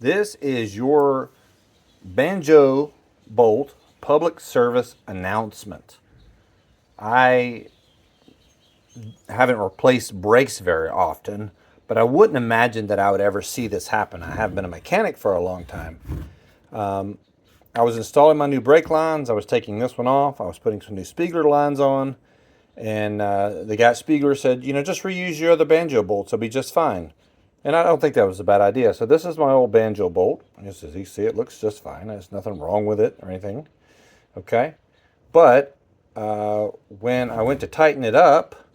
This is your banjo bolt public service announcement. I haven't replaced brakes very often, but I wouldn't imagine that I would ever see this happen. I have been a mechanic for a long time. I was installing my new brake lines. I was taking this one off. I was putting some new Spiegler lines on. And the guy at Spiegler said, just reuse your other banjo bolts. It'll be just fine. And I don't think that was a bad idea. So this is my old banjo bolt. Just as you see, it looks just fine. There's nothing wrong with it or anything. Okay. But when I went to tighten it up,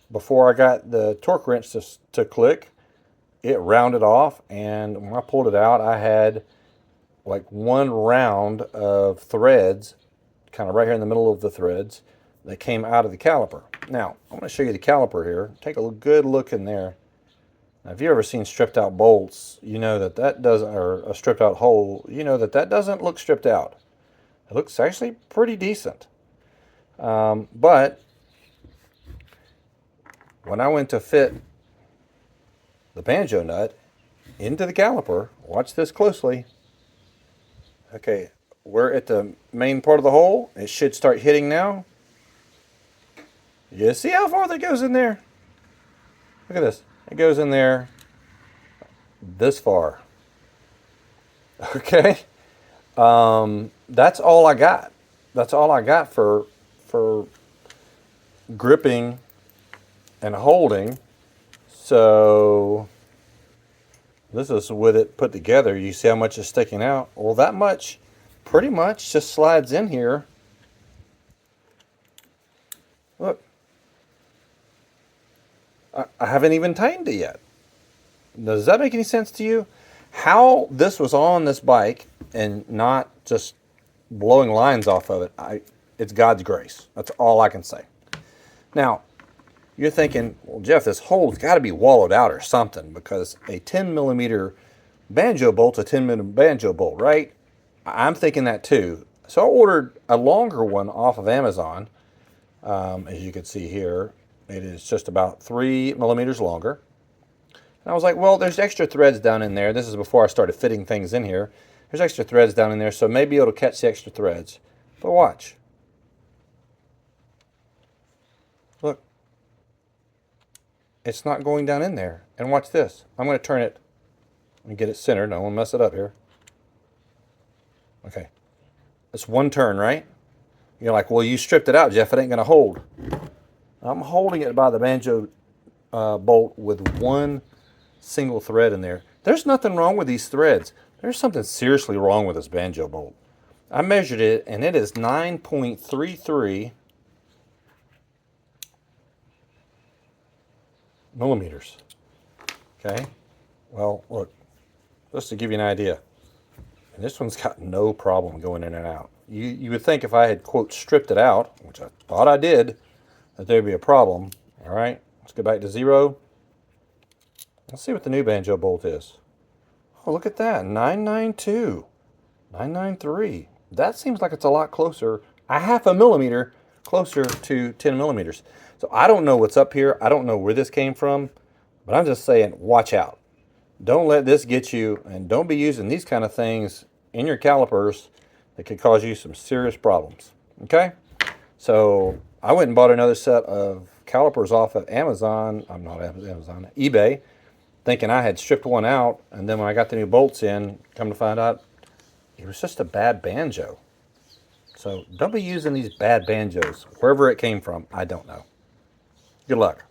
before I got the torque wrench to click, it rounded off. And when I pulled it out, I had like one round of threads, kind of right here in the middle of the threads, that came out of the caliper. Now, I'm going to show you the caliper here. Take a good look in there. Now, if you've ever seen stripped out bolts, you know that doesn't, or a stripped out hole, you know that doesn't look stripped out. It looks actually pretty decent. But when I went to fit the banjo nut into the caliper, watch this closely. Okay, we're at the main part of the hole. It should start hitting now. You see how far that goes in there? Look at this. It goes in there this far. Okay. That's all I got. That's all I got for gripping and holding. So this is with it put together. You see how much is sticking out? Well, that much pretty much just slides in here. Look. I haven't even tightened it yet. Does that make any sense to you? How this was on this bike and not just blowing lines off of it, it's God's grace. That's all I can say. Now, you're thinking, well, Jeff, this hole's got to be wallowed out or something, because a 10 millimeter banjo bolt's a 10 millimeter banjo bolt, right? I'm thinking that too. So I ordered a longer one off of Amazon. As you can see here, it is just about 3 millimeters longer. And I was like, well, there's extra threads down in there. This is before I started fitting things in here. There's extra threads down in there, so maybe it'll catch the extra threads. But watch. Look. It's not going down in there. And watch this. I'm going to turn it and get it centered. I won't mess it up here. Okay. It's one turn, right? You're like, well, you stripped it out, Jeff. It ain't going to hold. I'm holding it by the banjo bolt with one single thread in there. There's nothing wrong with these threads. There's something seriously wrong with this banjo bolt. I measured it, and it is 9.33 millimeters. Okay? Well, look, just to give you an idea. And this one's got no problem going in and out. You would think if I had, quote, stripped it out, which I thought I did, that there'd be a problem. All right, let's go back to 0. Let's see what the new banjo bolt is. Oh, look at that, 992, 993. That seems like it's a lot closer, a half a millimeter closer to 10 millimeters. So I don't know what's up here. I don't know where this came from, but I'm just saying, watch out. Don't let this get you, and don't be using these kind of things in your calipers that could cause you some serious problems. Okay? So I went and bought another set of calipers off of Amazon. I'm not Amazon, eBay, thinking I had stripped one out, and then when I got the new bolts in, come to find out, it was just a bad banjo. So don't be using these bad banjos. Wherever it came from, I don't know. Good luck.